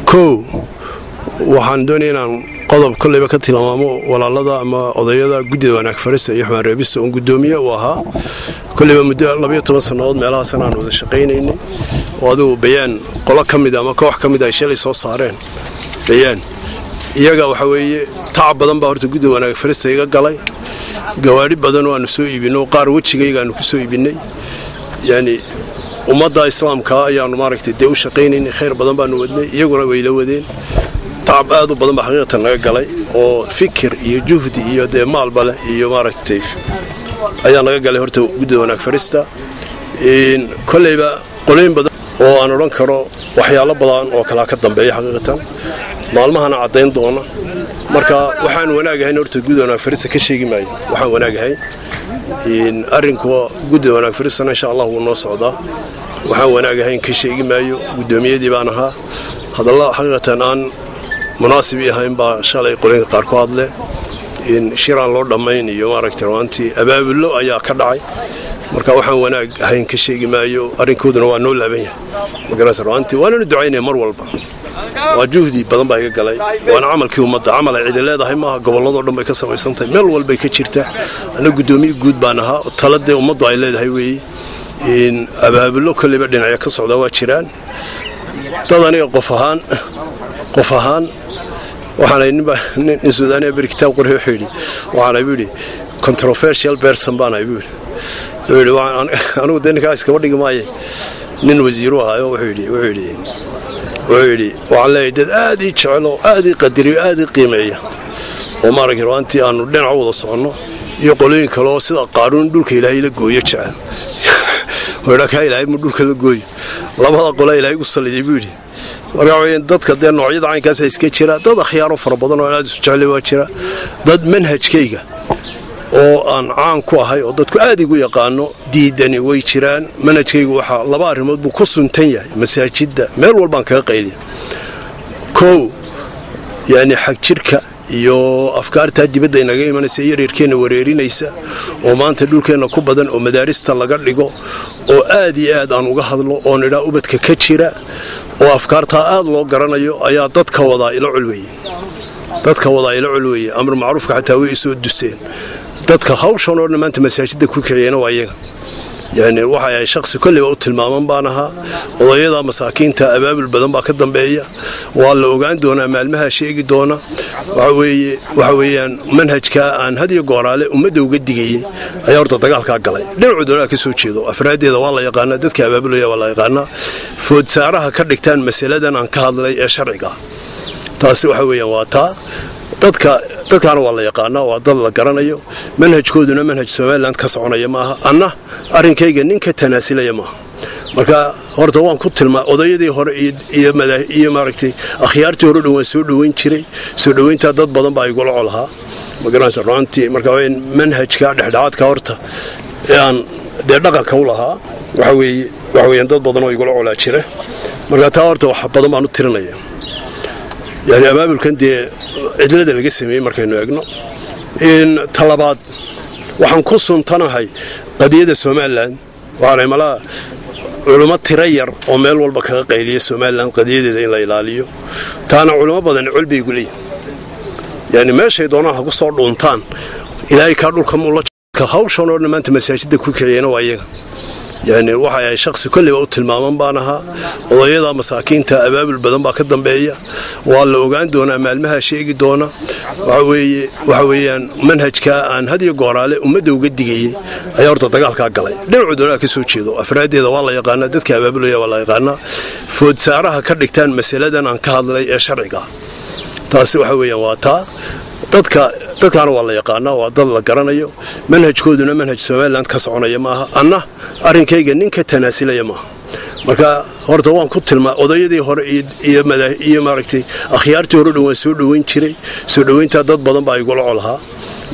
كو waxaan doonayaa inaan qodob kulliba ka tilmaamo walaalada ama odayada gudida wanaag farista iyo xubin reebista oo gudoomiye u ahaa kulliba muddo 12 sanadood meelaha sanaan wada shaqeynayna oo adu bayaan qolo kamid ama koox kamid ay shalay soo saareen bayaan iyaga waxa weeye taab badan baa horta gudida wanaag farista iga galay gawaari badan oo aan soo iibino qaar wajigayga aan ku soo iibinay yani ummadda islaamka ayaanu maaragtay u shaqeynayna khayr badan baan wadnay iyaguna way la wadeen تعب هذا بدن بحقيقة نقلي أو فكر يجهد يده مال بله يماركتي أيام نقلي هرتو جد هناك فريستا إن كل يبقى قليل بدن وأنا رنكره وحياة بدن وكلاك الضبيع حقيقة معلمها أنا عطين دونا مركا وحن وناجه هنا هرتو جد هناك فريستا كشيء معي وحن وناجه هاي إن أرنكوا جد هناك فريستا إن شاء الله والناس عدا وحن وناجه هاي كشيء معي قدومي دي بانها هذا الله حقيقة أن مناسب يهين با شالay qolinka qaar ku hadle in shiraan loo dhameeyo maaragtay waanti abaabullo ayaa ka dhacay marka waxaan wanaag ahayn ka sheegi maayo arinkooduna waa noo laaban yahay magaras waanti waana ducaynay mar walba waa juhdi badan baa iga galay waana amalkii ummadda amal ay cid leedahay ma gobolada dhan bay ka sameysantay meel walba ka jirta ana gudoomiye guud baan ahaa talada ummadda ay leedahay weey in abaabullo kaliba dhinaca ka socda waa jiraan dad aniga qof ahaan waxaan in Suudaaniya bir kitaab qori xidhi waxaan ayuu controversial person baan ayuu waxaan anu dadka iska wadhiga maaye nin wasiir ah wuxuu yiri waxaan leeyahay dad aad i jecelo aad i qadariyo aad i qiimeeyo oo maaragtay runtii aanu dhinac wada socono iyo qolooyin kale oo sida qaaruun dhulka Ilaahay la gooyo jecel waraaka Ilaahay mu dhulka la gooyo labada qolo Ilaahay u saliday buu yiri warayeen dadka de noocyada caynkaas iska jira dad khiyaaro fara badan oo aad isu jecel waa jira dad manhajkayga oo aan caan ku ahay oo dadku aad igu yaqaano diidani way jiraan manhajkaygu waxa laba arrimood buu ku suntan yahay masaajidda meel walba aan kaga qayliyo koow yani xaq jirka iyo afkaarta dibadda inaga imanaysa yareerkeena wareerinaysa oo maanta dhulkeena ku badan oo madaarista laga dhigo oo aad iyo aad aan uga hadlo oo nidha ubadka ka jira oo afkaarta aad loo garanayo ayaa dadka wada ila culweeyay amar macruufka xataa way soo duseen dadka hawshan oo maanta masaajidda ku kiciyana waa iyaga يعني waxay shakhsi kulliba u tilmaaman baanaha odayada masaakiinta abaabul badan baa ka dambeeya waa la ogaan doonaa maalmaha sheegi doona waxa weeyaan manhajka aan hadiyo gooraale ummadda uga digayay ayaa horta dagaalka galay dhinaca doonaa ka soo jeedo afraadeeda waa la yaqaan dadka abaabulaya waa la yaqaan food saaraha ka dhigtaan mas'aladan aan ka hadlay ee sharciga taasi waxa weeyaan waa taa dadkaana waa la yaqaanaa waa dad la garanayo manhajkooduna manhaj Soomaaliland ka soconaya maaha anna arinkayga ninka tanaasilaya maaha marka horta waan ku tilmaa odayadii hore iyo maaragtay akhyaartii hore dhawaan soo dhaweyn jiray soo dhaweynta dad badan baa igu lacolaha magaranaysa runtii marka waa in manhajka dhexdhexaadka horta aan dhaqanka u lahaa waxa weeyaan dad badan oo igu lacolaa jira marka taa horta wax badan baan u tirinaya يعني أبابل كان دي عدلة الجسمي مركين يجنو إن طلبات وحنقصهم تناهي قضية سومالان وعلى ملا علماء ترير ومال والبكاء قيلية سومالان قضية دي لا يلاليو تانا علماء بدن علبي يقولي يعني ما شيء دونا هقصر لونتان إلهي كارل كم الله كهاوشون أن ما أنت مساجد كوكينا وياه يعني waxay shakhsi kulliba u tilmaaman baanaha odayada masaakiinta abaabul badan baa ka dambeeya waa la ogaan doonaa maalmaha sheegi doona waxa weeyaan manhajka aan hadiyo gooraale ummadda uga digayay ayaa horta dagaalka galay dhinaca doonaa ka soo jeedo afraadeeda waa la yaqaan dadka abaabulaya waa la yaqaan food saaraha ka dhigtaan mas'aladan aan ka hadlay ee sharciga taasi waxa weeyaan waa taa dadkaana waa la yaqaanaa waa dad la garanayo manhajkooduna manhaj Soomaaliland ka soconaya maaha anna arinkayga ninka tanaasilaya maaha marka horta waan ku tilmaa odayadii hore iyo maaragtay akhyaartii hore dhawaan soo dhaweyn jiray soo dhaweynta dad badan baa igu lacolaha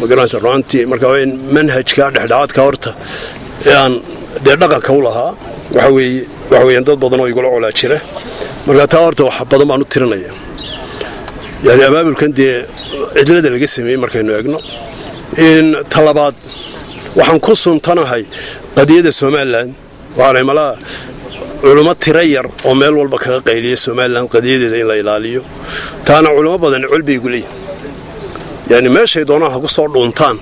magaranaysa runtii marka waa in manhajka dhexdhexaadka horta aan dhaqanka u lahaa waxa weeyaan dad badan oo igu lacolaa jira marka taa horta wax badan baan u tirinaya يعني أبابل كان دي عدلة الجسمي مركين يجنو إن طلبات وحنقصهم تناهي قضية سومالان وعلى ملا علماء ترير وميل والبكاء قيلية سوماليلاند قضية إن لا يلاليو تانا علماء بدن علبي يقولي يعني ما شيء دونها قصور دونتان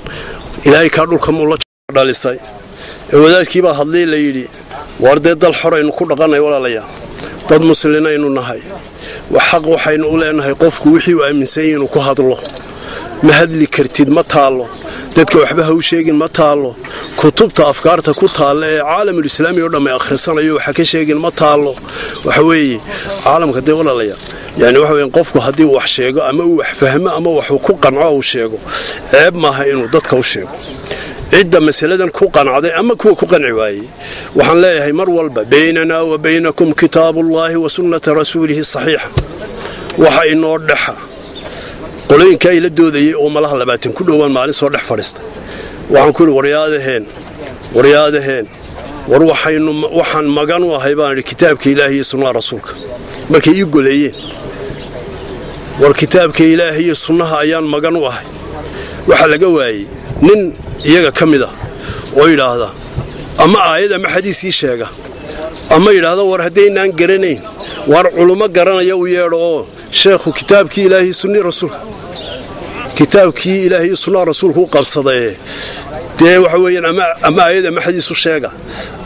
إلهي كارل كم الله دالساي وذلك كيبا هذلي ليلي وردد الحرة إنه كل قرن ولا ليا ضد مسلمين إنه نهاي وحق وحين أولى إنه يقف وحي وأمن سين وكهاد الله ما هذا اللي كرتيد ما تعالوا dadka waxba ha u sheegin ma taalo kutubta afkaarta ku taal ee caalamul islaami oo dhamay akhrisanayo waxa ka sheegin ma taalo waxa weeye caalamka day walaalaya yani waxa weyn qofku hadii wax sheego ama uu wax fahmo ama wax ku qanco uu sheego ceeb ma aha inuu dadka u sheego cidda mas'aladan ku qanacday ama kuwa ku qanci waayay waxaan leeyahay mar walba baynana wa baynakum kitaabullaahi wa sunnata rasuulihi sahiha waxa inoo dhaxa qolooyinka ay la doodayay oo malaha 20 ku dhawaan maalin soo dhex fadhiistay waxaan ku waryaadaheen war waxaan magan u ahay baan kitaabka Ilaahay iyo sunnada rasuulka markay ii goleeyeen war kitaabka Ilaahay iyo sunnaha ayaan magan u ahay waxa laga waayay nin iyaga kamida oo yiraahda ama aayad ama xadiis ii sheega ama yiraahdo war hadeynaan garanayn war culimo garanaya u yeedho sheekhu kitaabkii Ilaahay sunnada rasuulka kitaabkii Ilaahay sunnada rasuulku qabsaday dee waxa weeyaan ama aayad ama xadiis u sheega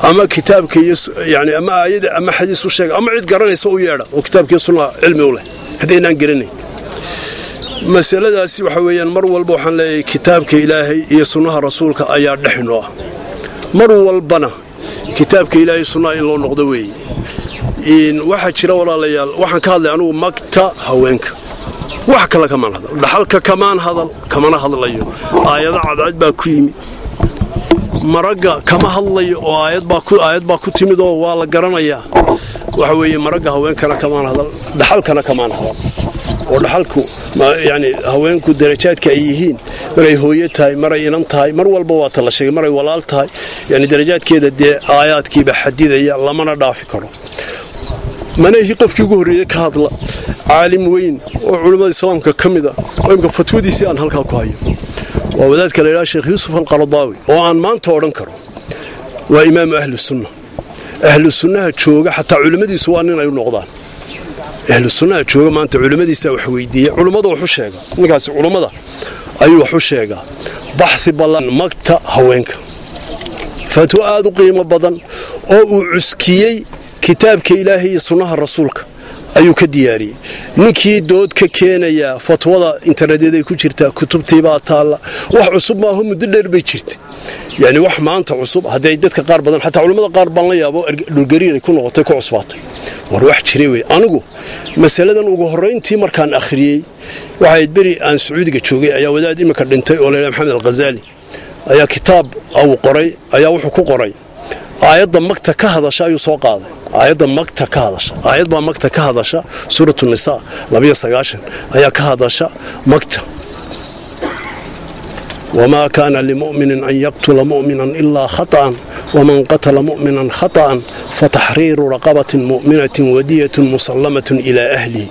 ama kitaabka yani ama aayad ama xadiis u sheega ama cid garanaysa u yeedha oo kitaabkii sunnada cilmi u leh hadeynaan garanayn masaladaasi waxa weeyaan mar walba waxaan leeyahay kitaabka Ilaahay iyo sunnada rasuulka ayaa dhaxnoo mar walbana kitaabka Ilaahay sunnada in loo noqdo weeyii waxa jira walaalayaal waxaan ka hadlay anigu magta haweenka wax kala kamaan hadal dhaxalka kamaan hadal kamana hadlayo aayada cadcad baa ku yimid maraga kama hadlayo oo aayad baa ku timid oo waa la garanayaa waxa weeye maraga haweenkana kamaan hadal dhaxalkana kamaan hadal oo dhaxalku yani haweenku darajaadka ay yihiin maray hooyo tahay maray inan tahay mar walba waa tala sheegay maray walaal tahay yani darajaadkeeda dee aayaadkiiba xadidaya lamana dhaafi karo manaahi qofkii ugu horeeyay ka hadla caalim weyn oo culimada islaamka kamida oo imka fatwadiisi aan halka ku hayo waa wadaadka la yiraahdo Sheekh Yuusuf al-Qaradawi oo aan maanta oran karo waa imaam ahlu sunnah jooga hatta culimadiisu waa nin ay noqdaan ahlu sunnah jooga maanta culimadiisa wax weydiiyay culimadu wuxuu sheega ninkaas culimada ayuu wuxuu sheega baxthi balan magta haweenka fatwa aad u qiimo badan oo uu cuskiyay kitaabka Ilaahay iyo sunnaha rasuulka ayuu ka diyaariyay ninkii dood ka keenaya fatwada interneteeda ku jirta kutubtiiba taala wax cusub ma aha muddo dheer bay jirtay yani wax maanta cusub haday dadka qaar badan hatta culimada qaar baan la yaabo dhulgariir ku noqotay ku cusbaatay war wax jiray way anigu masaladan ugu horeyntii markaan akhriyay waxay bari aan Sacuudiga joogay ayaa wadaad imika dhintay oo leeyahay Maxamed al-Ghazali ayaa kitaab uu qoray ayaa wuxuu ku qoray aayadda magta ka hadasha ayuu soo qaaday aayadda magta ka hadasha aayad baa magta ka hadasha suuratu nisaa 29 ayaa ka hadasha magta وما كان لمؤمن أن يقتل مؤمنا إلا خطأ ومن قتل مؤمنا خطأ فتحرير رقبة مؤمنة ودية مسلمة إلى أهله